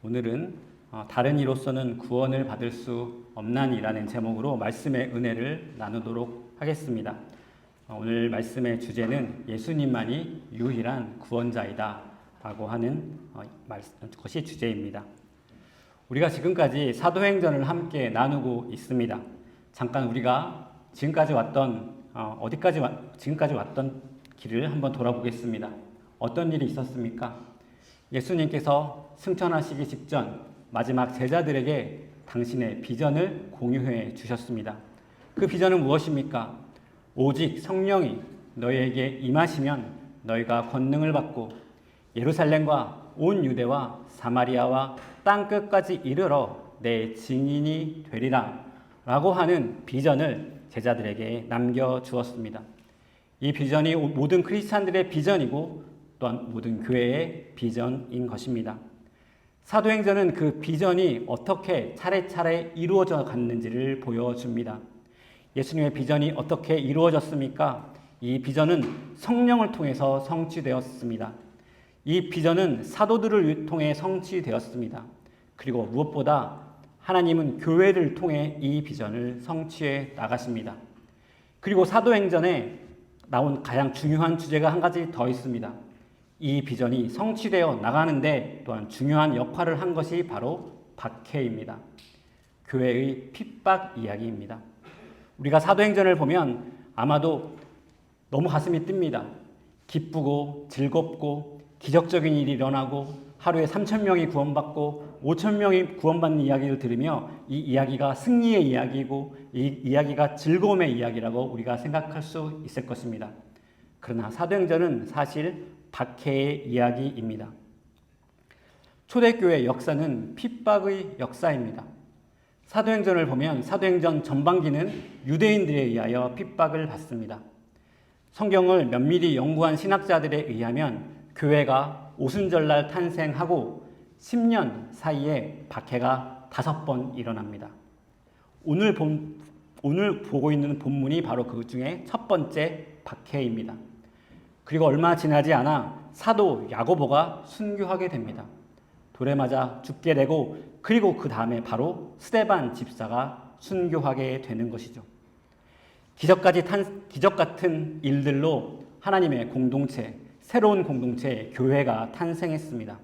오늘은 다른 이로서는 구원을 받을 수 없나니라는 제목으로 말씀의 은혜를 나누도록 하겠습니다. 오늘 말씀의 주제는 예수님만이 유일한 구원자이다 라고 하는 것이 주제입니다. 우리가 지금까지 사도행전을 함께 나누고 있습니다. 잠깐 우리가 지금까지 왔던 길을 한번 돌아보겠습니다. 어떤 일이 있었습니까? 예수님께서 승천하시기 직전 마지막 제자들에게 당신의 비전을 공유해 주셨습니다. 그 비전은 무엇입니까? 오직 성령이 너희에게 임하시면 너희가 권능을 받고 예루살렘과 온 유대와 사마리아와 땅끝까지 이르러 내 증인이 되리라 라고 하는 비전을 제자들에게 남겨주었습니다. 이 비전이 모든 크리스찬들의 비전이고 또한 모든 교회의 비전인 것입니다. 사도행전은 그 비전이 어떻게 차례차례 이루어져 갔는지를 보여줍니다. 예수님의 비전이 어떻게 이루어졌습니까? 이 비전은 성령을 통해서 성취되었습니다. 이 비전은 사도들을 통해 성취되었습니다. 그리고 무엇보다 하나님은 교회를 통해 이 비전을 성취해 나가십니다. 그리고 사도행전에 나온 가장 중요한 주제가 한 가지 더 있습니다. 이 비전이 성취되어 나가는데 또한 중요한 역할을 한 것이 바로 박해입니다. 교회의 핍박 이야기입니다. 우리가 사도행전을 보면 아마도 너무 가슴이 뜹니다. 기쁘고 즐겁고 기적적인 일이 일어나고 하루에 3,000명이 구원받고 5,000명이 구원받는 이야기를 들으며 이 이야기가 승리의 이야기고 이 이야기가 즐거움의 이야기라고 우리가 생각할 수 있을 것입니다. 그러나 사도행전은 사실 박해의 이야기입니다. 초대교회 역사는 핍박의 역사입니다. 사도행전을 보면 사도행전 전반기는 유대인들에 의하여 핍박을 받습니다. 성경을 면밀히 연구한 신학자들에 의하면 교회가 오순절날 탄생하고 10년 사이에 박해가 5번 일어납니다. 오늘 보고 있는 본문이 바로 그 중에 첫 번째 박해입니다. 그리고 얼마 지나지 않아 사도 야고보가 순교하게 됩니다. 돌에 맞아 죽게 되고 그리고 그 다음에 바로 스데반 집사가 순교하게 되는 것이죠. 기적 같은 일들로 하나님의 공동체, 새로운 공동체, 교회가 탄생했습니다.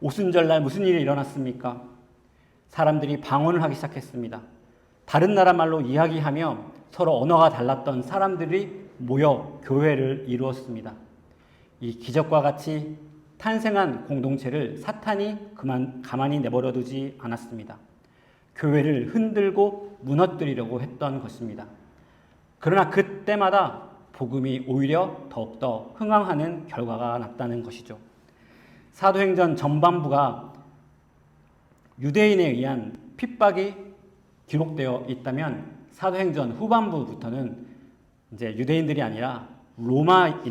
오순절날 무슨 일이 일어났습니까? 사람들이 방언을 하기 시작했습니다. 다른 나라 말로 이야기하며 서로 언어가 달랐던 사람들이 모여 교회를 이루었습니다. 이 기적과 같이 탄생한 공동체를 사탄이 가만히 내버려 두지 않았습니다. 교회를 흔들고 무너뜨리려고 했던 것입니다. 그러나 그때마다 복음이 오히려 더욱더 흥황하는 결과가 났다는 것이죠. 사도행전 전반부가 유대인에 의한 핍박이 기록되어 있다면 사도행전 후반부부터는 이제 유대인들이 아니라 로마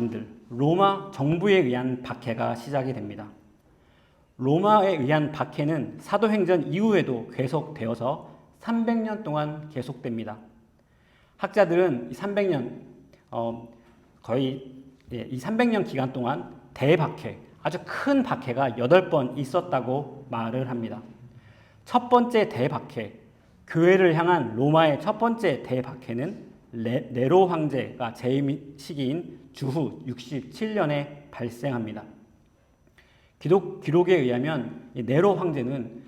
정부에 의한 박해가 시작이 됩니다. 로마에 의한 박해는 사도행전 이후에도 계속되어서 300년 동안 계속됩니다. 학자들은 이 300년 이 300년 기간 동안 대박해, 아주 큰 박해가 8번 있었다고 말을 합니다. 첫 번째 대박해, 교회를 향한 로마의 첫 번째 대박해는 네로 황제가 재임 시기인 주후 67년에 발생합니다. 기록에 의하면 이 네로 황제는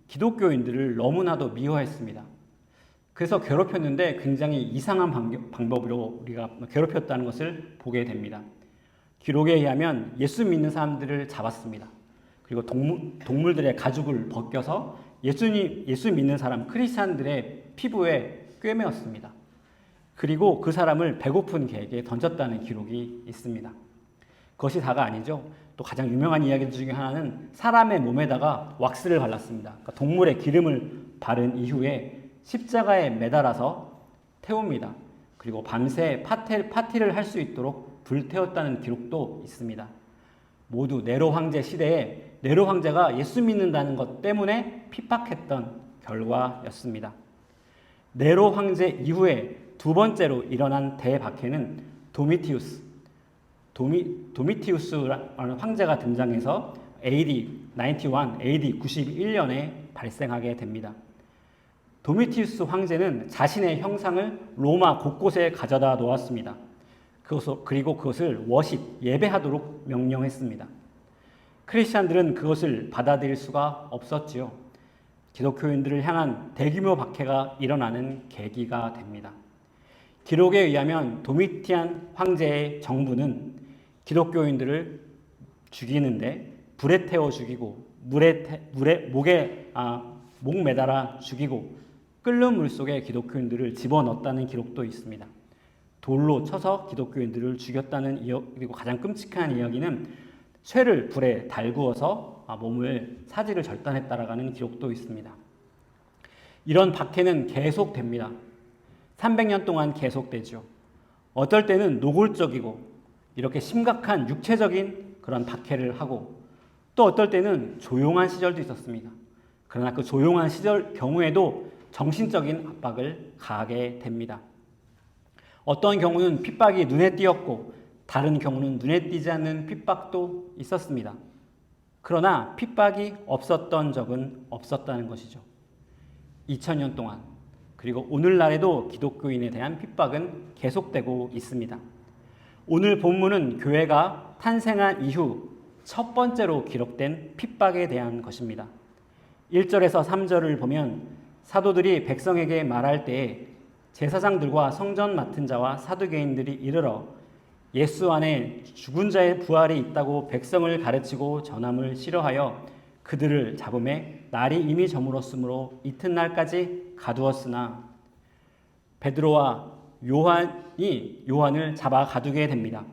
기독교인들을 너무나도 미워했습니다. 그래서 괴롭혔는데 굉장히 이상한 방법으로 우리가 괴롭혔다는 것을 보게 됩니다. 기록에 의하면 예수 믿는 사람들을 잡았습니다. 그리고 동물들의 가죽을 벗겨서 예수 믿는 사람 크리스찬들의 피부에 꿰매었습니다. 그리고 그 사람을 배고픈 개에게 던졌다는 기록이 있습니다. 그것이 다가 아니죠. 또 가장 유명한 이야기 중에 하나는 사람의 몸에다가 왁스를 발랐습니다. 그러니까 동물의 기름을 바른 이후에 십자가에 매달아서 태웁니다. 그리고 밤새 파티를 할 수 있도록 불태웠다는 기록도 있습니다. 모두 네로 황제 시대에 네로 황제가 예수 믿는다는 것 때문에 핍박했던 결과였습니다. 네로 황제 이후에 두 번째로 일어난 대박해는 도미티우스라는 황제가 등장해서 AD 91년에 발생하게 됩니다. 도미티우스 황제는 자신의 형상을 로마 곳곳에 가져다 놓았습니다. 그리고 그것을 워십, 예배하도록 명령했습니다. 크리스찬들은 그것을 받아들일 수가 없었지요. 기독교인들을 향한 대규모 박해가 일어나는 계기가 됩니다. 기록에 의하면 도미티안 황제의 정부는 기독교인들을 죽이는데 불에 태워 죽이고 목 매달아 죽이고 끓는 물 속에 기독교인들을 집어넣었다는 기록도 있습니다. 돌로 쳐서 기독교인들을 죽였다는 그리고 가장 끔찍한 이야기는 쇠를 불에 달구어서 몸을 사지를 절단했다라는 기록도 있습니다. 이런 박해는 계속됩니다. 300년 동안 계속되죠. 어떨 때는 노골적이고 이렇게 심각한 육체적인 그런 박해를 하고 또 어떨 때는 조용한 시절도 있었습니다. 그러나 그 조용한 시절 경우에도 정신적인 압박을 가하게 됩니다. 어떤 경우는 핍박이 눈에 띄었고 다른 경우는 눈에 띄지 않는 핍박도 있었습니다. 그러나 핍박이 없었던 적은 없었다는 것이죠. 2000년 동안 그리고 오늘날에도 기독교인에 대한 핍박은 계속되고 있습니다. 오늘 본문은 교회가 탄생한 이후 첫 번째로 기록된 핍박에 대한 것입니다. 1절에서 3절을 보면 사도들이 백성에게 말할 때에 제사장들과 성전 맡은 자와 사두개인들이 이르러 예수 안에 죽은 자의 부활이 있다고 백성을 가르치고 전함을 싫어하여 그들을 잡음에 날이 이미 저물었으므로 이튿날까지 가두었으나 베드로와 요한을 잡아 가두게 됩니다.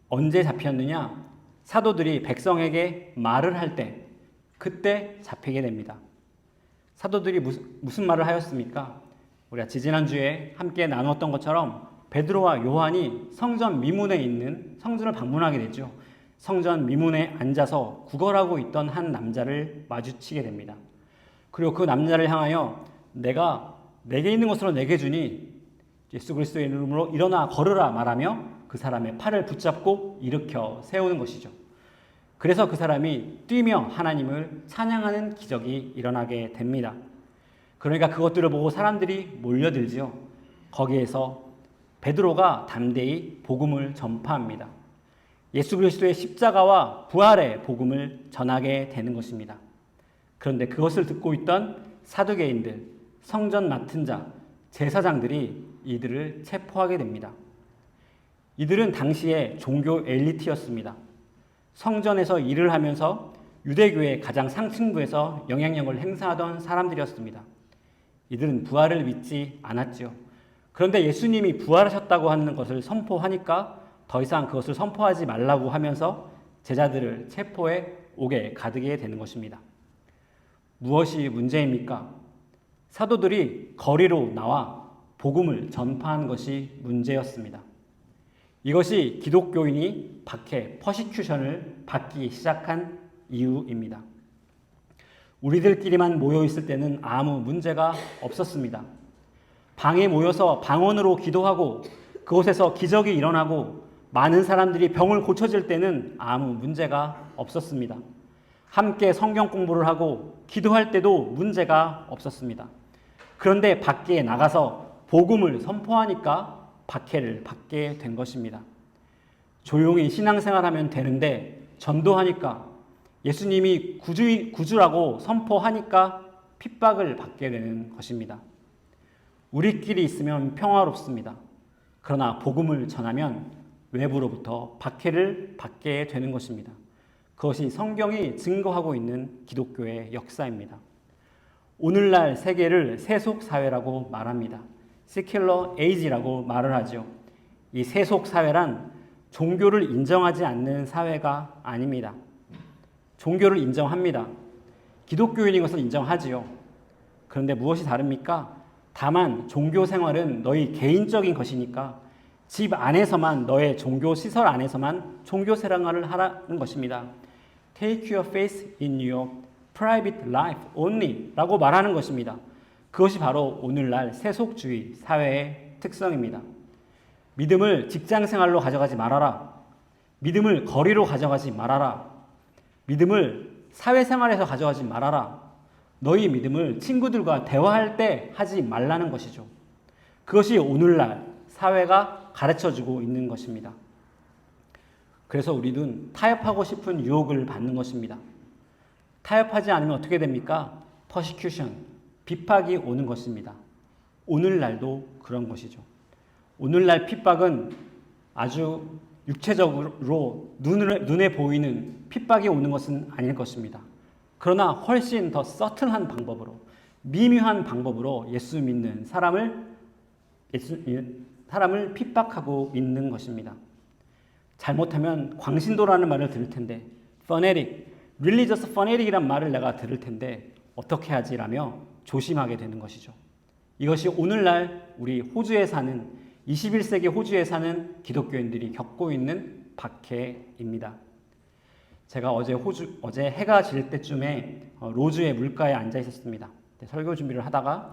언제 잡혔느냐? 사도들이 백성에게 말을 할 때 그때 잡히게 됩니다. 사도들이 무슨 말을 하였습니까? 우리가 지지난주에 함께 나누었던 것처럼 베드로와 요한이 성전 미문에 있는 성전을 방문하게 되죠. 성전 미문에 앉아서 구걸하고 있던 한 남자를 마주치게 됩니다. 그리고 그 남자를 향하여 내가 내게 있는 것으로 내게 주니 예수 그리스도의 이름으로 일어나 걸으라 말하며 그 사람의 팔을 붙잡고 일으켜 세우는 것이죠. 그래서 그 사람이 뛰며 하나님을 찬양하는 기적이 일어나게 됩니다. 그러니까 그것들을 보고 사람들이 몰려들지요. 거기에서 베드로가 담대히 복음을 전파합니다. 예수 그리스도의 십자가와 부활의 복음을 전하게 되는 것입니다. 그런데 그것을 듣고 있던 사두개인들, 성전 맡은 자, 제사장들이 이들을 체포하게 됩니다. 이들은 당시에 종교 엘리트였습니다. 성전에서 일을 하면서 유대교의 가장 상층부에서 영향력을 행사하던 사람들이었습니다. 이들은 부활을 믿지 않았지요. 그런데 예수님이 부활하셨다고 하는 것을 선포하니까 더 이상 그것을 선포하지 말라고 하면서 제자들을 체포해 옥에 가두게 되는 것입니다. 무엇이 문제입니까? 사도들이 거리로 나와 복음을 전파한 것이 문제였습니다. 이것이 기독교인이 박해, 퍼시큐션을 받기 시작한 이유입니다. 우리들끼리만 모여 있을 때는 아무 문제가 없었습니다. 방에 모여서 방언으로 기도하고 그곳에서 기적이 일어나고 많은 사람들이 병을 고쳐질 때는 아무 문제가 없었습니다. 함께 성경 공부를 하고 기도할 때도 문제가 없었습니다. 그런데 밖에 나가서 복음을 선포하니까 박해를 받게 된 것입니다. 조용히 신앙생활하면 되는데 전도하니까 예수님이 구주라고 선포하니까 핍박을 받게 되는 것입니다. 우리끼리 있으면 평화롭습니다. 그러나 복음을 전하면 외부로부터 박해를 받게 되는 것입니다. 그것이 성경이 증거하고 있는 기독교의 역사입니다. 오늘날 세계를 세속사회라고 말합니다. Secular Age라고 말을 하죠. 이 세속사회란 종교를 인정하지 않는 사회가 아닙니다. 종교를 인정합니다. 기독교인인 것을 인정하지요. 그런데 무엇이 다릅니까? 다만 종교 생활은 너희 개인적인 것이니까 집 안에서만 너의 종교 시설 안에서만 종교 생활을 하라는 것입니다. Take your faith in your private life only 라고 말하는 것입니다. 그것이 바로 오늘날 세속주의 사회의 특성입니다. 믿음을 직장 생활로 가져가지 말아라. 믿음을 거리로 가져가지 말아라. 믿음을 사회생활에서 가져가지 말아라. 너희 믿음을 친구들과 대화할 때 하지 말라는 것이죠. 그것이 오늘날 사회가 가르쳐주고 있는 것입니다. 그래서 우리는 타협하고 싶은 유혹을 받는 것입니다. 타협하지 않으면 어떻게 됩니까? persecution, 핍박이 오는 것입니다. 오늘날도 그런 것이죠. 오늘날 핍박은 아주 육체적으로 눈에 보이는 핍박이 오는 것은 아닐 것입니다. 그러나 훨씬 더 서틀한 방법으로, 미묘한 방법으로 예수 믿는 사람을 핍박하고 있는 것입니다. 잘못하면 광신도라는 말을 들을 텐데, fanatic, religious fanatic이란 말을 내가 들을 텐데 어떻게 하지라며 조심하게 되는 것이죠. 이것이 오늘날 우리 호주에 사는 21세기 호주에 사는 기독교인들이 겪고 있는 박해입니다. 제가 어제 해가 질 때쯤에 로즈의 물가에 앉아 있었습니다. 설교 준비를 하다가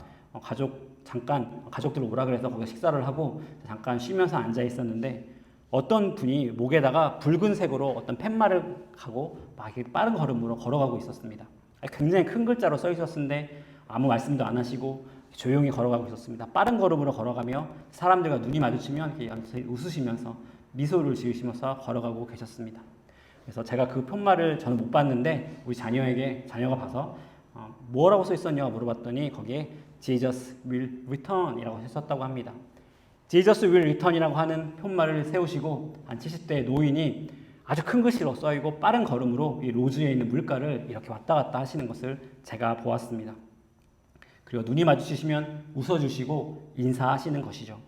가족들 오라 그래서 거기 식사를 하고 잠깐 쉬면서 앉아 있었는데 어떤 분이 목에다가 붉은색으로 어떤 팻말을 하고 막 이렇게 빠른 걸음으로 걸어가고 있었습니다. 굉장히 큰 글자로 써 있었는데 아무 말씀도 안 하시고 조용히 걸어가고 있었습니다. 빠른 걸음으로 걸어가며 사람들과 눈이 마주치면 이렇게 웃으시면서 미소를 지으시면서 걸어가고 계셨습니다. 그래서 제가 그 팻말을 저는 못 봤는데 우리 자녀가 봐서 뭐라고 써 있었냐고 물어봤더니 거기에 Jesus will return 이라고 했었다고 합니다. Jesus will return이라고 하는 팻말을 세우시고 한 70대의 노인이 아주 큰 글씨로 써있고 빠른 걸음으로 이 로즈에 있는 물가를 이렇게 왔다 갔다 하시는 것을 제가 보았습니다. 그리고 눈이 마주치시면 웃어주시고 인사하시는 것이죠.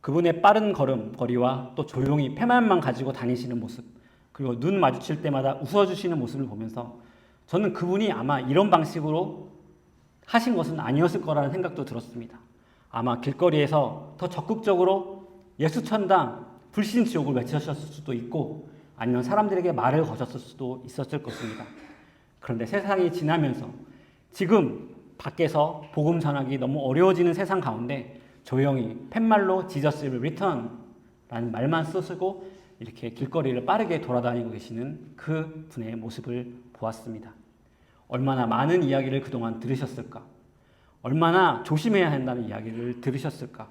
그분의 빠른 걸음걸이와 또 조용히 팻말만 가지고 다니시는 모습, 그리고 눈 마주칠 때마다 웃어주시는 모습을 보면서 저는 그분이 아마 이런 방식으로 하신 것은 아니었을 거라는 생각도 들었습니다. 아마 길거리에서 더 적극적으로 예수천당, 불신지옥을 외치셨을 수도 있고 아니면 사람들에게 말을 거셨을 수도 있었을 것입니다. 그런데 세상이 지나면서 지금 밖에서 복음 전하기 너무 어려워지는 세상 가운데 조용히 팻말로 Jesus will return 라는 말만 쓰시고 이렇게 길거리를 빠르게 돌아다니고 계시는 그 분의 모습을 보았습니다. 얼마나 많은 이야기를 그동안 들으셨을까? 얼마나 조심해야 한다는 이야기를 들으셨을까?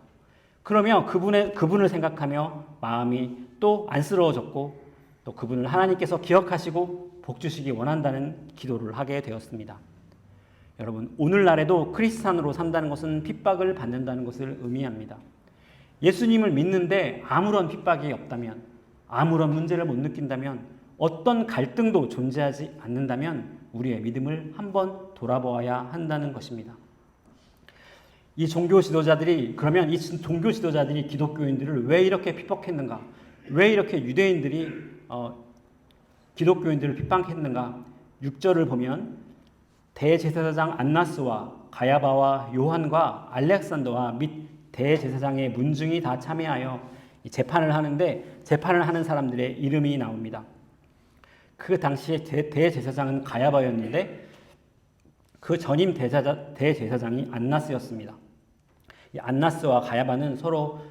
그러면 그분을 생각하며 마음이 또 안쓰러워졌고 또 그분을 하나님께서 기억하시고 복 주시기 원한다는 기도를 하게 되었습니다. 여러분, 오늘날에도 크리스찬으로 산다는 것은 핍박을 받는다는 것을 의미합니다. 예수님을 믿는데 아무런 핍박이 없다면, 아무런 문제를 못 느낀다면, 어떤 갈등도 존재하지 않는다면 우리의 믿음을 한번 돌아보아야 한다는 것입니다. 이 종교 지도자들이 기독교인들을 왜 이렇게 핍박했는가? 왜 이렇게 유대인들이 기독교인들을 핍박했는가? 6절을 보면 대제사장 안나스와 가야바와 요한과 알렉산더와 및 대제사장의 문중이 다 참여하여 재판을 하는데 재판을 하는 사람들의 이름이 나옵니다. 그 당시에 대제사장은 가야바였는데 그 전임 대제사장이 안나스였습니다. 이 안나스와 가야바는 서로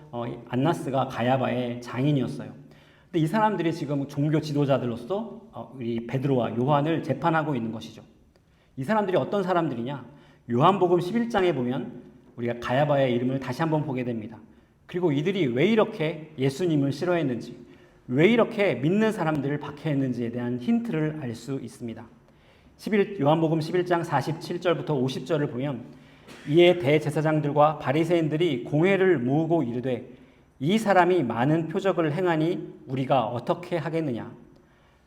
안나스가 가야바의 장인이었어요. 근데 이 사람들이 지금 종교 지도자들로서 우리 베드로와 요한을 재판하고 있는 것이죠. 이 사람들이 어떤 사람들이냐? 요한복음 11장에 보면 우리가 가야바의 이름을 다시 한번 보게 됩니다. 그리고 이들이 왜 이렇게 예수님을 싫어했는지, 왜 이렇게 믿는 사람들을 박해했는지에 대한 힌트를 알 수 있습니다. 요한복음 11장 47절부터 50절을 보면 이에 대제사장들과 바리새인들이 공회를 모으고 이르되 이 사람이 많은 표적을 행하니 우리가 어떻게 하겠느냐?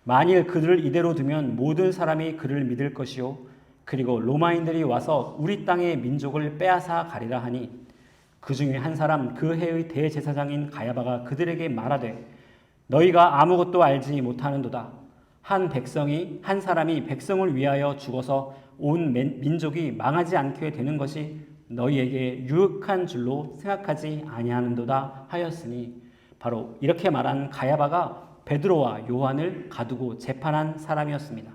만일 그들을 이대로 두면 모든 사람이 그를 믿을 것이요 그리고 로마인들이 와서 우리 땅의 민족을 빼앗아 가리라 하니 그 중에 한 사람 그 해의 대제사장인 가야바가 그들에게 말하되 너희가 아무것도 알지 못하는도다. 한 사람이 백성을 위하여 죽어서 온 민족이 망하지 않게 되는 것이 너희에게 유익한 줄로 생각하지 아니하는도다 하였으니 바로 이렇게 말한 가야바가 베드로와 요한을 가두고 재판한 사람이었습니다.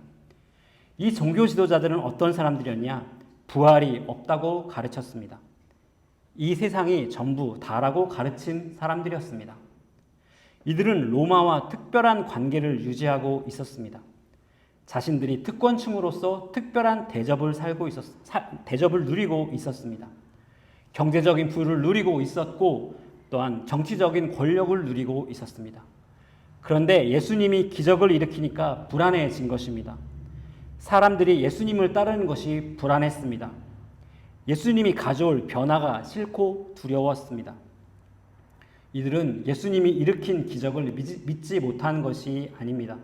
이 종교 지도자들은 어떤 사람들이었냐? 부활이 없다고 가르쳤습니다. 이 세상이 전부 다라고 가르친 사람들이었습니다. 이들은 로마와 특별한 관계를 유지하고 있었습니다. 자신들이 특권층으로서 특별한 대접을 누리고 있었습니다. 경제적인 부를 누리고 있었고 또한 정치적인 권력을 누리고 있었습니다. 그런데 예수님이 기적을 일으키니까 불안해진 것입니다. 사람들이 예수님을 따르는 것이 불안했습니다. 예수님이 가져올 변화가 싫고 두려웠습니다. 이들은 예수님이 일으킨 기적을 믿지 못한 것이 아닙니다.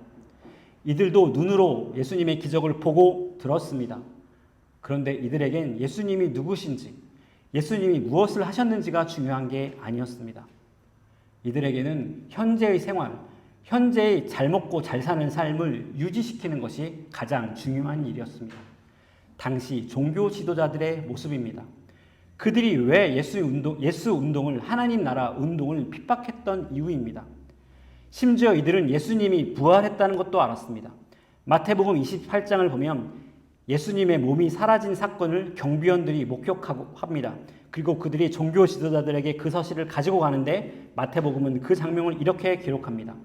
이들도 눈으로 예수님의 기적을 보고 들었습니다. 그런데 이들에겐 예수님이 누구신지, 예수님이 무엇을 하셨는지가 중요한 게 아니었습니다. 이들에게는 현재의 생활, 현재의 잘 먹고 잘 사는 삶을 유지시키는 것이 가장 중요한 일이었습니다. 당시 종교 지도자들의 모습입니다. 그들이 왜 예수 운동을, 하나님 나라 운동을 핍박했던 이유입니다. 심지어 이들은 예수님이 부활했다는 것도 알았습니다. 마태복음 28장을 보면 예수님의 몸이 사라진 사건을 경비원들이 목격하고 합니다. 그리고 그들이 종교 지도자들에게 그 서실을 가지고 가는데 마태복음은 그 장면을 이렇게 기록합니다.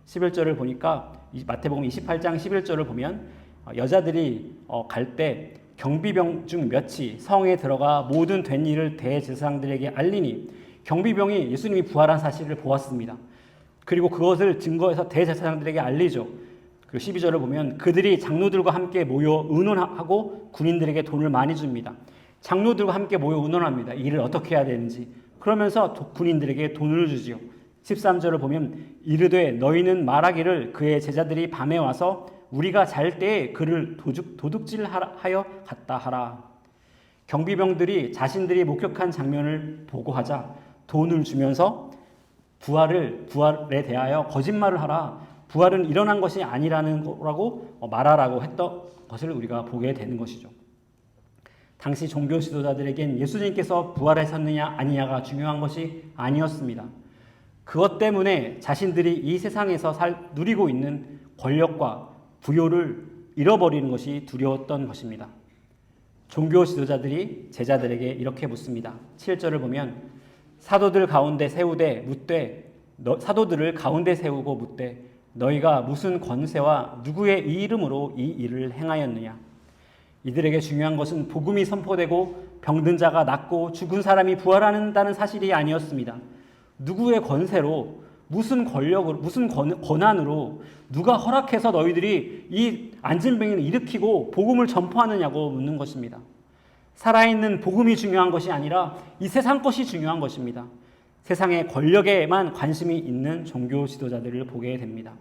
11절을 보니까 마태복음 28장 11절을 보면 여자들이 갈 때 경비병 중 몇이 성에 들어가 모든 된 일을 대제사장들에게 알리니 경비병이 예수님이 부활한 사실을 보았습니다. 그리고 그것을 증거해서 대제사장들에게 알리죠. 그리고 12절을 보면 그들이 장로들과 함께 모여 의논하고 군인들에게 돈을 많이 줍니다. 장로들과 함께 모여 의논합니다. 일을 어떻게 해야 되는지. 그러면서 군인들에게 돈을 주지요. 13절을 보면 이르되 너희는 말하기를 그의 제자들이 밤에 와서 우리가 잘 때에 그를 도둑질하여 갔다 하라. 경비병들이 자신들이 목격한 장면을 보고하자 돈을 주면서 부활에 대하여 거짓말을 하라. 부활은 일어난 것이 아니라는 거라고 말하라고 했던 것을 우리가 보게 되는 것이죠. 당시 종교 지도자들에겐 예수님께서 부활하셨느냐 아니냐가 중요한 것이 아니었습니다. 그것 때문에 자신들이 이 세상에서 누리고 있는 권력과 부요를 잃어버리는 것이 두려웠던 것입니다. 종교 지도자들이 제자들에게 이렇게 묻습니다. 7절을 보면 사도들을 가운데 세우고 묻되 너희가 무슨 권세와 누구의 이름으로 이 일을 행하였느냐. 이들에게 중요한 것은 복음이 선포되고 병든 자가 낫고 죽은 사람이 부활한다는 사실이 아니었습니다. 누구의 권세로, 무슨 권력으로, 무슨 권한으로, 누가 허락해서 너희들이 이 앉은 병인을 일으키고 복음을 전파하느냐고 묻는 것입니다. 살아있는 복음이 중요한 것이 아니라 이 세상 것이 중요한 것입니다. 세상의 권력에만 관심이 있는 종교 지도자들을 보게 됩니다.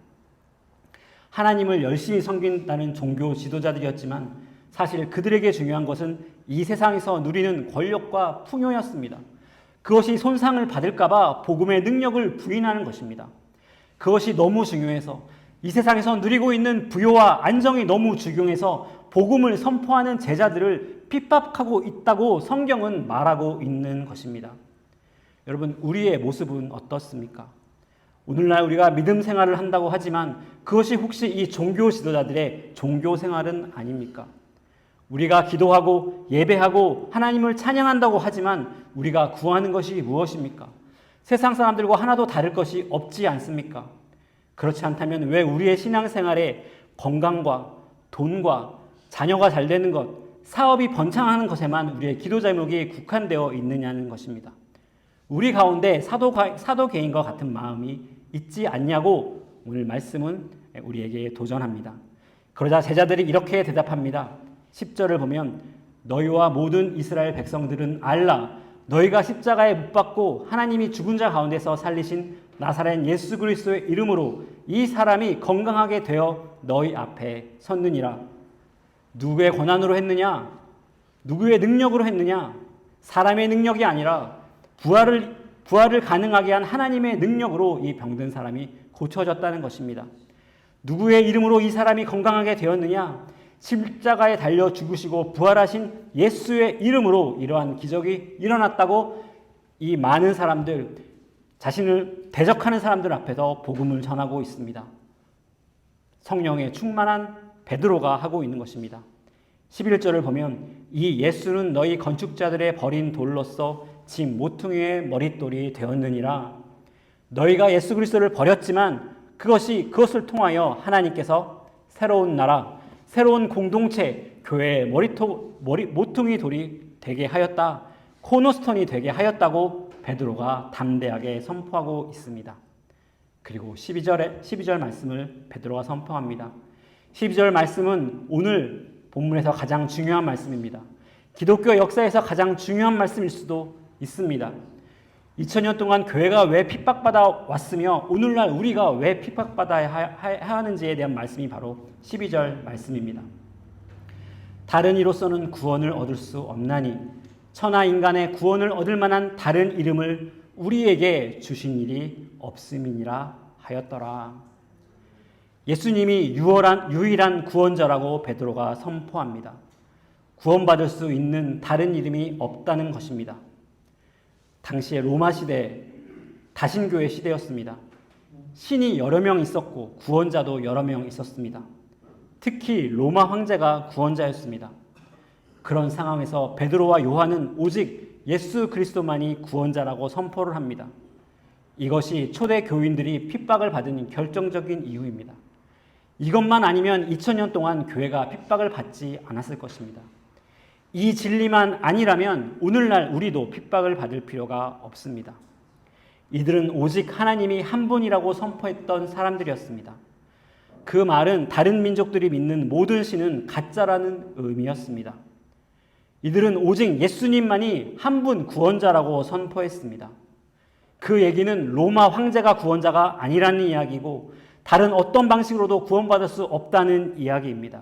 하나님을 열심히 섬긴다는 종교 지도자들이었지만 사실 그들에게 중요한 것은 이 세상에서 누리는 권력과 풍요였습니다. 그것이 손상을 받을까 봐 복음의 능력을 부인하는 것입니다. 그것이 너무 중요해서 이 세상에서 누리고 있는 부요와 안정이 너무 중요해서 복음을 선포하는 제자들을 핍박하고 있다고 성경은 말하고 있는 것입니다. 여러분, 우리의 모습은 어떻습니까? 오늘날 우리가 믿음 생활을 한다고 하지만 그것이 혹시 이 종교 지도자들의 종교 생활은 아닙니까? 우리가 기도하고 예배하고 하나님을 찬양한다고 하지만 우리가 구하는 것이 무엇입니까? 세상 사람들과 하나도 다를 것이 없지 않습니까? 그렇지 않다면 왜 우리의 신앙생활에 건강과 돈과 자녀가 잘 되는 것, 사업이 번창하는 것에만 우리의 기도 제목이 국한되어 있느냐는 것입니다. 우리 가운데 사도 개인과 같은 마음이 있지 않냐고 오늘 말씀은 우리에게 도전합니다. 그러자 제자들이 이렇게 대답합니다. 10절을 보면 너희와 모든 이스라엘 백성들은 알라 너희가 십자가에 못 박고 하나님이 죽은 자 가운데서 살리신 나사렛 예수 그리스도의 이름으로 이 사람이 건강하게 되어 너희 앞에 섰느니라. 누구의 권한으로 했느냐? 누구의 능력으로 했느냐? 사람의 능력이 아니라 부활을 가능하게 한 하나님의 능력으로 이 병든 사람이 고쳐졌다는 것입니다. 누구의 이름으로 이 사람이 건강하게 되었느냐? 십자가에 달려 죽으시고 부활하신 예수의 이름으로 이러한 기적이 일어났다고 이 많은 사람들, 자신을 대적하는 사람들 앞에서 복음을 전하고 있습니다. 성령에 충만한 베드로가 하고 있는 것입니다. 11절을 보면 이 예수는 너희 건축자들의 버린 돌로서 집 모퉁이의 머릿돌이 되었느니라. 너희가 예수 그리스도를 버렸지만 그것을 통하여 하나님께서 새로운 나라, 새로운 공동체, 교회의 모퉁이 돌이 되게 하였다. 코너스톤이 되게 하였다고 베드로가 담대하게 선포하고 있습니다. 그리고 12절 말씀을 베드로가 선포합니다. 12절 말씀은 오늘 본문에서 가장 중요한 말씀입니다. 기독교 역사에서 가장 중요한 말씀일 수도 있습니다. 2000년 동안 교회가 왜 핍박받아 왔으며 오늘날 우리가 왜 핍박받아야 하는지에 대한 말씀이 바로 12절 말씀입니다. 다른 이로서는 구원을 얻을 수 없나니 천하 인간의 구원을 얻을 만한 다른 이름을 우리에게 주신 일이 없음이니라 하였더라. 예수님이 유일한 구원자라고 베드로가 선포합니다. 구원받을 수 있는 다른 이름이 없다는 것입니다. 당시의 로마 시대, 다신교회 시대였습니다. 신이 여러 명 있었고 구원자도 여러 명 있었습니다. 특히 로마 황제가 구원자였습니다. 그런 상황에서 베드로와 요한은 오직 예수 그리스도만이 구원자라고 선포를 합니다. 이것이 초대 교인들이 핍박을 받은 결정적인 이유입니다. 이것만 아니면 2000년 동안 교회가 핍박을 받지 않았을 것입니다. 이 진리만 아니라면 오늘날 우리도 핍박을 받을 필요가 없습니다. 이들은 오직 하나님이 한 분이라고 선포했던 사람들이었습니다. 그 말은 다른 민족들이 믿는 모든 신은 가짜라는 의미였습니다. 이들은 오직 예수님만이 한 분 구원자라고 선포했습니다. 그 얘기는 로마 황제가 구원자가 아니라는 이야기고 다른 어떤 방식으로도 구원받을 수 없다는 이야기입니다.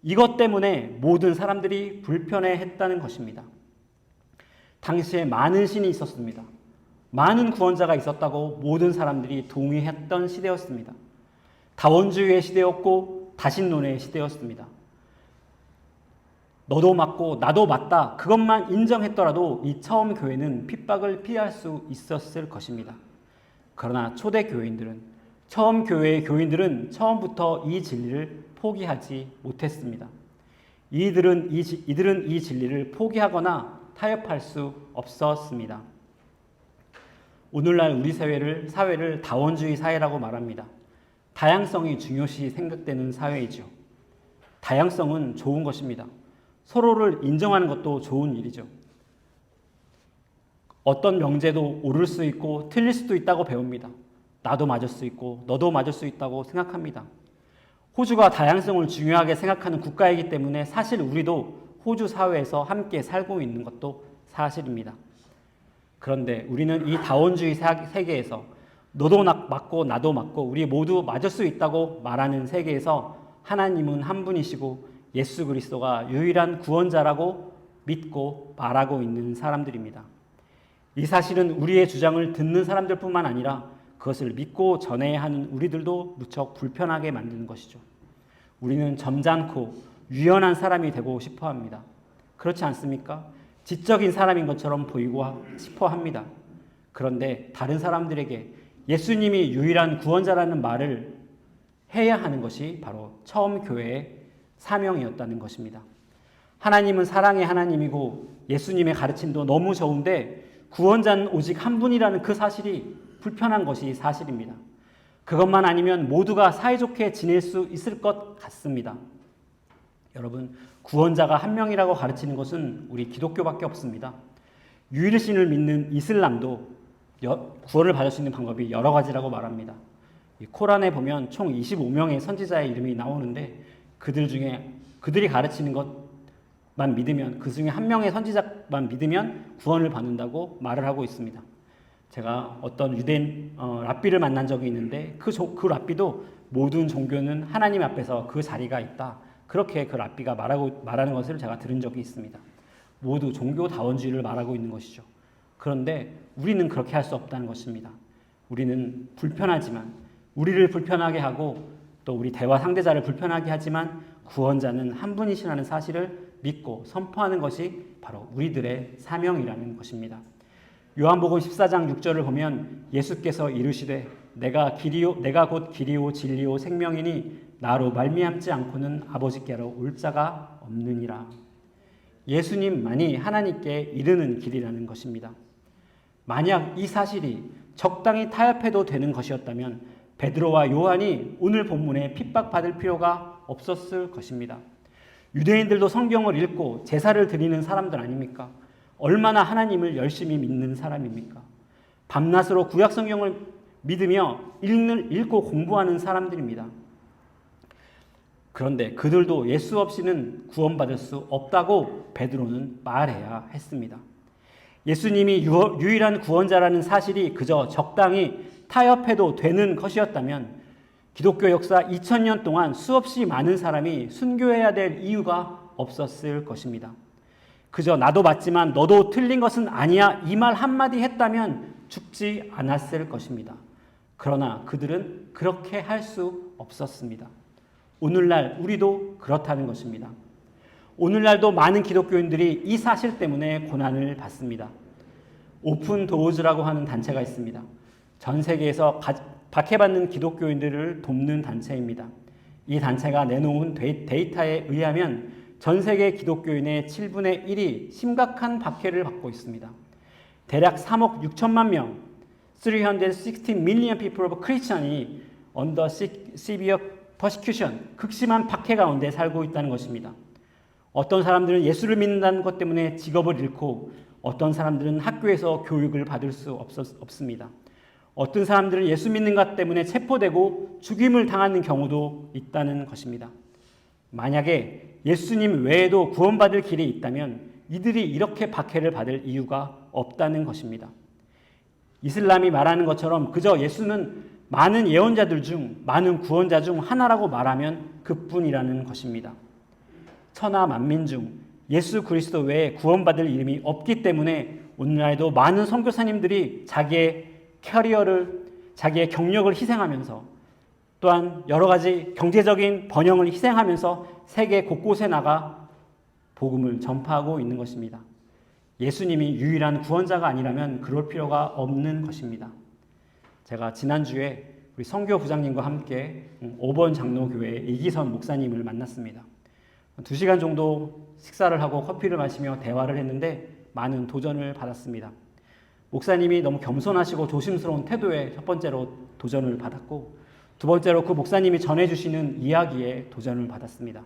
이것 때문에 모든 사람들이 불편해했다는 것입니다. 당시에 많은 신이 있었습니다. 많은 구원자가 있었다고 모든 사람들이 동의했던 시대였습니다. 다원주의의 시대였고 다신론의 시대였습니다. 너도 맞고 나도 맞다 그것만 인정했더라도 이 처음 교회는 핍박을 피할 수 있었을 것입니다. 그러나 초대 교인들은 처음 교회의 교인들은 처음부터 이 진리를 포기하지 못했습니다. 이들은 이 진리를 포기하거나 타협할 수 없었습니다. 오늘날 우리 사회를 다원주의 사회라고 말합니다. 다양성이 중요시 생각되는 사회이죠. 다양성은 좋은 것입니다. 서로를 인정하는 것도 좋은 일이죠. 어떤 명제도 옳을 수 있고 틀릴 수도 있다고 배웁니다. 나도 맞을 수 있고 너도 맞을 수 있다고 생각합니다. 호주가 다양성을 중요하게 생각하는 국가이기 때문에 사실 우리도 호주 사회에서 함께 살고 있는 것도 사실입니다. 그런데 우리는 이 다원주의 세계에서 너도 맞고 나도 맞고 우리 모두 맞을 수 있다고 말하는 세계에서 하나님은 한 분이시고 예수 그리스도가 유일한 구원자라고 믿고 말하고 있는 사람들입니다. 이 사실은 우리의 주장을 듣는 사람들뿐만 아니라 그것을 믿고 전해야 하는 우리들도 무척 불편하게 만드는 것이죠. 우리는 점잖고 유연한 사람이 되고 싶어 합니다. 그렇지 않습니까? 지적인 사람인 것처럼 보이고 싶어 합니다. 그런데 다른 사람들에게 예수님이 유일한 구원자라는 말을 해야 하는 것이 바로 처음 교회의 사명이었다는 것입니다. 하나님은 사랑의 하나님이고 예수님의 가르침도 너무 좋은데 구원자는 오직 한 분이라는 그 사실이 불편한 것이 사실입니다. 그것만 아니면 모두가 사이좋게 지낼 수 있을 것 같습니다. 여러분, 구원자가 한 명이라고 가르치는 것은 우리 기독교밖에 없습니다. 유일신을 믿는 이슬람도 구원을 받을 수 있는 방법이 여러 가지라고 말합니다. 이 코란에 보면 총 25명의 선지자의 이름이 나오는데 그들이 가르치는 것만 믿으면 그 중에 한 명의 선지자만 믿으면 구원을 받는다고 말을 하고 있습니다. 제가 어떤 유대인 랍비를 만난 적이 있는데 그 랍비도 모든 종교는 하나님 앞에서 그 자리가 있다. 그렇게 그 랍비가 말하는 것을 제가 들은 적이 있습니다. 모두 종교다원주의를 말하고 있는 것이죠. 그런데 우리는 그렇게 할 수 없다는 것입니다. 우리는 불편하지만 우리를 불편하게 하고 또 우리 대화 상대자를 불편하게 하지만 구원자는 한 분이시라는 사실을 믿고 선포하는 것이 바로 우리들의 사명이라는 것입니다. 요한복음 14장 6절을 보면 예수께서 이르시되 내가 곧 길이요 진리요 생명이니 나로 말미암지 않고는 아버지께로 올 자가 없느니라. 예수님만이 하나님께 이르는 길이라는 것입니다. 만약 이 사실이 적당히 타협해도 되는 것이었다면 베드로와 요한이 오늘 본문에 핍박받을 필요가 없었을 것입니다. 유대인들도 성경을 읽고 제사를 드리는 사람들 아닙니까? 얼마나 하나님을 열심히 믿는 사람입니까? 밤낮으로 구약 성경을 믿으며 읽고 공부하는 사람들입니다. 그런데 그들도 예수 없이는 구원받을 수 없다고 베드로는 말해야 했습니다. 예수님이 유일한 구원자라는 사실이 그저 적당히 타협해도 되는 것이었다면 기독교 역사 2000년 동안 수없이 많은 사람이 순교해야 될 이유가 없었을 것입니다. 그저 나도 맞지만 너도 틀린 것은 아니야 이 말 한마디 했다면 죽지 않았을 것입니다. 그러나 그들은 그렇게 할 수 없었습니다. 오늘날 우리도 그렇다는 것입니다. 오늘날도 많은 기독교인들이 이 사실 때문에 고난을 받습니다. 오픈 도어즈라고 하는 단체가 있습니다. 전 세계에서 박해받는 기독교인들을 돕는 단체입니다. 이 단체가 내놓은 데이터에 의하면 전 세계 기독교인의 7분의 1이 심각한 박해를 받고 있습니다. 대략 3억 6천만 명, 360 million people of Christian이 under severe persecution, 극심한 박해 가운데 살고 있다는 것입니다. 어떤 사람들은 예수를 믿는다는 것 때문에 직업을 잃고 어떤 사람들은 학교에서 교육을 받을 수 없습니다. 어떤 사람들은 예수 믿는 것 때문에 체포되고 죽임을 당하는 경우도 있다는 것입니다. 만약에 예수님 외에도 구원받을 길이 있다면 이들이 이렇게 박해를 받을 이유가 없다는 것입니다. 이슬람이 말하는 것처럼 그저 예수는 많은 예언자들 중 많은 구원자 중 하나라고 말하면 그뿐이라는 것입니다. 천하 만민 중 예수 그리스도 외에 구원받을 이름이 없기 때문에 오늘날에도 많은 선교사님들이 자기의 캐리어를, 자기의 경력을 희생하면서 또한 여러 가지 경제적인 번영을 희생하면서 세계 곳곳에 나가 복음을 전파하고 있는 것입니다. 예수님이 유일한 구원자가 아니라면 그럴 필요가 없는 것입니다. 제가 지난주에 우리 선교 부장님과 함께 5번 장로교회 이기선 목사님을 만났습니다. 2시간 정도 식사를 하고 커피를 마시며 대화를 했는데 많은 도전을 받았습니다. 목사님이 너무 겸손하시고 조심스러운 태도에 첫 번째로 도전을 받았고 두 번째로 그 목사님이 전해주시는 이야기에 도전을 받았습니다.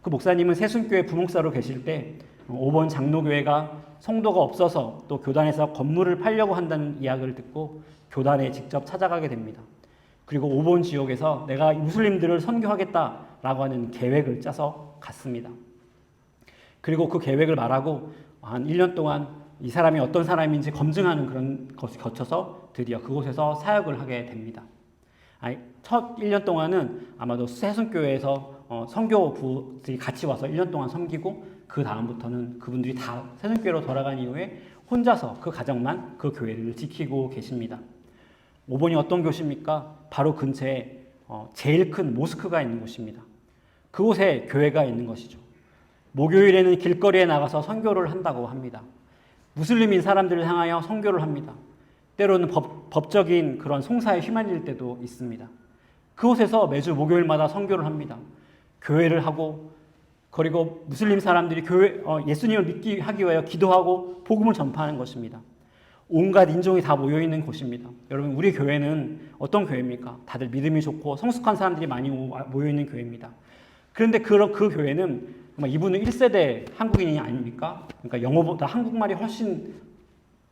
그 목사님은 세순교회 부목사로 계실 때 5번 장로교회가 성도가 없어서 또 교단에서 건물을 팔려고 한다는 이야기를 듣고 교단에 직접 찾아가게 됩니다. 그리고 5번 지역에서 내가 무슬림들을 선교하겠다라고 하는 계획을 짜서 갔습니다. 그리고 그 계획을 말하고 한 1년 동안 이 사람이 어떤 사람인지 검증하는 그런 것을 거쳐서 드디어 그곳에서 사역을 하게 됩니다. 첫 1년 동안은 아마도 세순교회에서 선교부들이 같이 와서 1년 동안 섬기고 그 다음부터는 그분들이 다 세순교회로 돌아간 이후에 혼자서 그 가정만 그 교회를 지키고 계십니다. 5번이 어떤 곳입니까? 바로 근처에 제일 큰 모스크가 있는 곳입니다. 그곳에 교회가 있는 것이죠. 목요일에는 길거리에 나가서 선교를 한다고 합니다. 무슬림인 사람들을 향하여 선교를 합니다. 때로는 법적인 그런 송사에 휘말릴 때도 있습니다. 그곳에서 매주 목요일마다 선교를 합니다. 교회를 하고 그리고 무슬림 사람들이 예수님을 믿기 하기 위하여 기도하고 복음을 전파하는 것입니다. 온갖 인종이 다 모여있는 곳입니다. 여러분 우리 교회는 어떤 교회입니까? 다들 믿음이 좋고 성숙한 사람들이 많이 모여있는 교회입니다. 그런데 그 교회는 이분은 1세대 한국인이 아닙니까? 그러니까 영어보다 한국말이 훨씬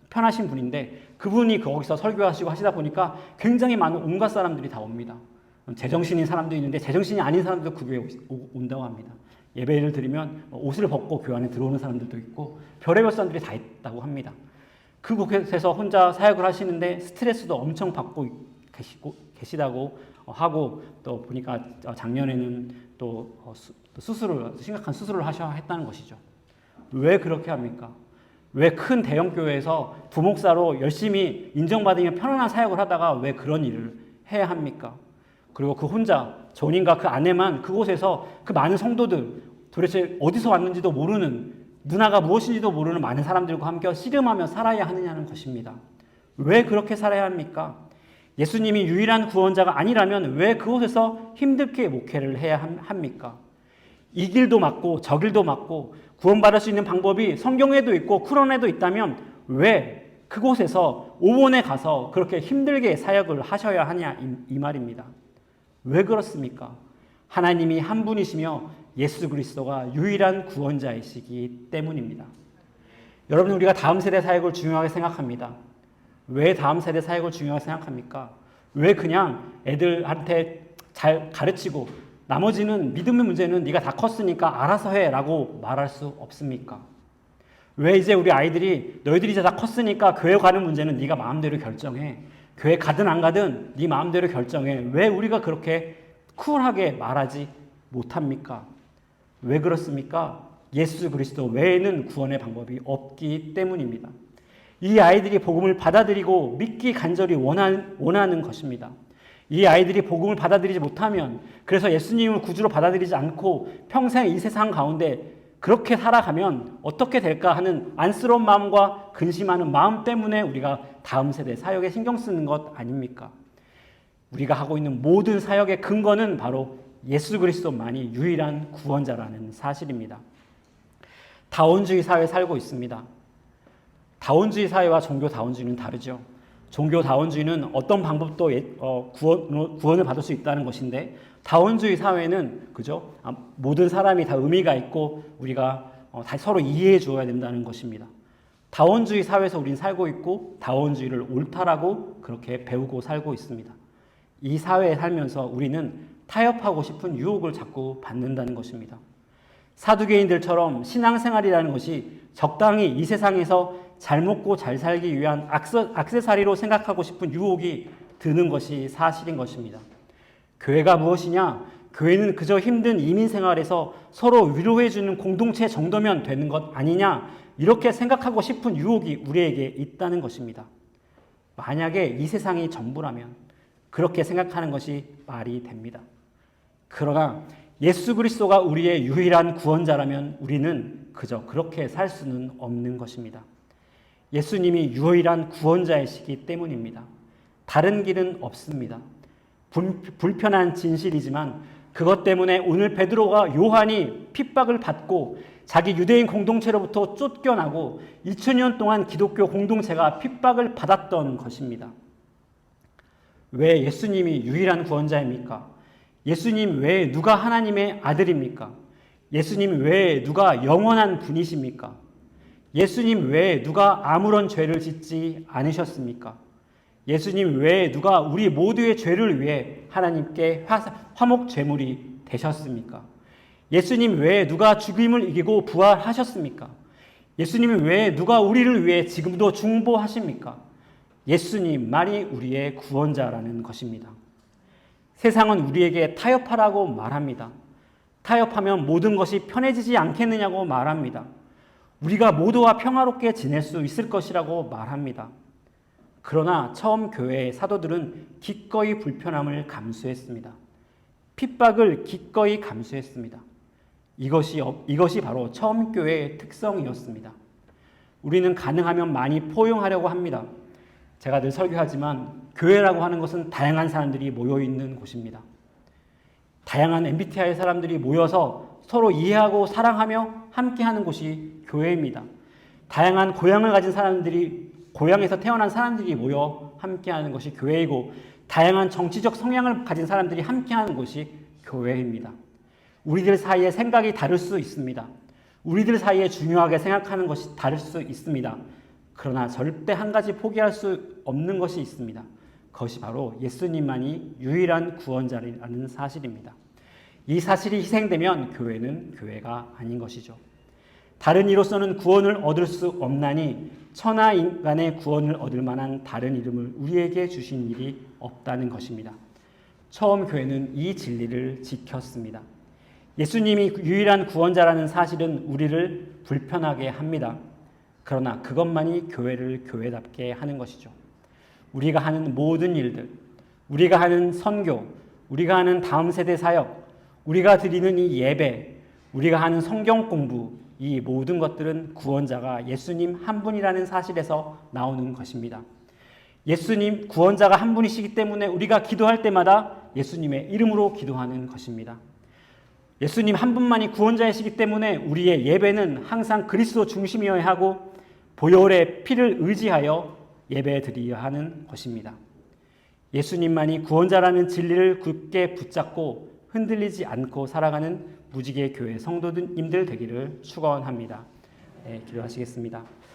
편하신 분인데 그분이 거기서 설교하시고 하시다 보니까 굉장히 많은 온갖 사람들이 다 옵니다. 제정신인 사람도 있는데 제정신이 아닌 사람도 그 교회에 온다고 합니다. 예배를 드리면 옷을 벗고 교회 안에 들어오는 사람들도 있고 별의별 사람들이 다 있다고 합니다. 그곳에서 혼자 사역을 하시는데 스트레스도 엄청 받고 계시다고 하고 또 보니까 작년에는 또 심각한 수술을 하셔야 했다는 것이죠. 왜 그렇게 합니까? 왜 큰 대형 교회에서 부목사로 열심히 인정받으며 편안한 사역을 하다가 왜 그런 일을 해야 합니까? 그리고 그 혼자 전인과 그 아내만 그곳에서 그 많은 성도들 도대체 어디서 왔는지도 모르는 문화가 무엇인지도 모르는 많은 사람들과 함께 씨름하며 살아야 하느냐는 것입니다. 왜 그렇게 살아야 합니까? 예수님이 유일한 구원자가 아니라면 왜 그곳에서 힘들게 목회를 해야 합니까? 이 길도 맞고 저 길도 맞고 구원받을 수 있는 방법이 성경에도 있고 쿠란에도 있다면 왜 그곳에서 오본에 가서 그렇게 힘들게 사역을 하셔야 하냐 이 말입니다. 왜 그렇습니까? 하나님이 한 분이시며 예수 그리스도가 유일한 구원자이시기 때문입니다. 여러분, 우리가 다음 세대 사역을 중요하게 생각합니다. 왜 다음 세대 사역을 중요하게 생각합니까? 왜 그냥 애들한테 잘 가르치고 나머지는 믿음의 문제는 네가 다 컸으니까 알아서 해라고 말할 수 없습니까? 왜 이제 우리 아이들이 너희들이 이제 다 컸으니까 교회 가는 문제는 네가 마음대로 결정해. 교회 가든 안 가든 네 마음대로 결정해. 왜 우리가 그렇게 쿨하게 말하지 못합니까? 왜 그렇습니까? 예수 그리스도 외에는 구원의 방법이 없기 때문입니다. 이 아이들이 복음을 받아들이고 믿기 간절히 원하는 것입니다. 이 아이들이 복음을 받아들이지 못하면, 그래서 예수님을 구주로 받아들이지 않고 평생 이 세상 가운데 그렇게 살아가면 어떻게 될까 하는 안쓰러운 마음과 근심하는 마음 때문에 우리가 다음 세대 사역에 신경 쓰는 것 아닙니까? 우리가 하고 있는 모든 사역의 근거는 바로 예수 그리스도만이 유일한 구원자라는 사실입니다. 다원주의 사회에 살고 있습니다. 다원주의 사회와 종교다원주의는 다르죠. 종교다원주의는 어떤 방법도 구원을 받을 수 있다는 것인데, 다원주의 사회는 그죠? 모든 사람이 다 의미가 있고 우리가 다 서로 이해해 주어야 된다는 것입니다. 다원주의 사회에서 우리는 살고 있고 다원주의를 옳다라고 그렇게 배우고 살고 있습니다. 이 사회에 살면서 우리는 타협하고 싶은 유혹을 자꾸 받는다는 것입니다. 사두개인들처럼 신앙생활이라는 것이 적당히 이 세상에서 잘 먹고 잘 살기 위한 액세서리로 생각하고 싶은 유혹이 드는 것이 사실인 것입니다. 교회가 무엇이냐? 교회는 그저 힘든 이민 생활에서 서로 위로해주는 공동체 정도면 되는 것 아니냐? 이렇게 생각하고 싶은 유혹이 우리에게 있다는 것입니다. 만약에 이 세상이 전부라면 그렇게 생각하는 것이 말이 됩니다. 그러나 예수 그리스도가 우리의 유일한 구원자라면 우리는 그저 그렇게 살 수는 없는 것입니다. 예수님이 유일한 구원자이시기 때문입니다. 다른 길은 없습니다. 불편한 진실이지만 그것 때문에 오늘 베드로가 요한이 핍박을 받고 자기 유대인 공동체로부터 쫓겨나고 2000년 동안 기독교 공동체가 핍박을 받았던 것입니다. 왜 예수님이 유일한 구원자입니까? 예수님 외에 누가 하나님의 아들입니까? 예수님 외에 누가 영원한 분이십니까? 예수님 외에 누가 아무런 죄를 짓지 않으셨습니까? 예수님 외에 누가 우리 모두의 죄를 위해 하나님께 화목 제물이 되셨습니까? 예수님 외에 누가 죽음을 이기고 부활하셨습니까? 예수님 외에 누가 우리를 위해 지금도 중보하십니까? 예수님만이 우리의 구원자라는 것입니다. 세상은 우리에게 타협하라고 말합니다. 타협하면 모든 것이 편해지지 않겠느냐고 말합니다. 우리가 모두와 평화롭게 지낼 수 있을 것이라고 말합니다. 그러나 처음 교회의 사도들은 기꺼이 불편함을 감수했습니다. 핍박을 기꺼이 감수했습니다. 이것이 바로 처음 교회의 특성이었습니다. 우리는 가능하면 많이 포용하려고 합니다. 제가 늘 설교하지만 교회라고 하는 것은 다양한 사람들이 모여있는 곳입니다. 다양한 MBTI 사람들이 모여서 서로 이해하고 사랑하며 함께하는 곳이 교회입니다. 다양한 고향을 가진 사람들이, 고향에서 태어난 사람들이 모여 함께하는 것이 교회이고, 다양한 정치적 성향을 가진 사람들이 함께하는 곳이 교회입니다. 우리들 사이에 생각이 다를 수 있습니다. 우리들 사이에 중요하게 생각하는 것이 다를 수 있습니다. 그러나 절대 한 가지 포기할 수 없는 것이 있습니다. 그것이 바로 예수님만이 유일한 구원자라는 사실입니다. 이 사실이 희생되면 교회는 교회가 아닌 것이죠. 다른 이로서는 구원을 얻을 수 없나니 천하 인간의 구원을 얻을 만한 다른 이름을 우리에게 주신 일이 없다는 것입니다. 처음 교회는 이 진리를 지켰습니다. 예수님이 유일한 구원자라는 사실은 우리를 불편하게 합니다. 그러나 그것만이 교회를 교회답게 하는 것이죠. 우리가 하는 모든 일들, 우리가 하는 선교, 우리가 하는 다음 세대 사역, 우리가 드리는 이 예배, 우리가 하는 성경 공부, 이 모든 것들은 구원자가 예수님 한 분이라는 사실에서 나오는 것입니다. 예수님 구원자가 한 분이시기 때문에 우리가 기도할 때마다 예수님의 이름으로 기도하는 것입니다. 예수님 한 분만이 구원자이시기 때문에 우리의 예배는 항상 그리스도 중심이어야 하고 보혈의 피를 의지하여 예배드려야 하는 것입니다. 예수님만이 구원자라는 진리를 굳게 붙잡고 흔들리지 않고 살아가는 무지개 교회 성도님들 되기를 축원합니다. 네, 기도하시겠습니다.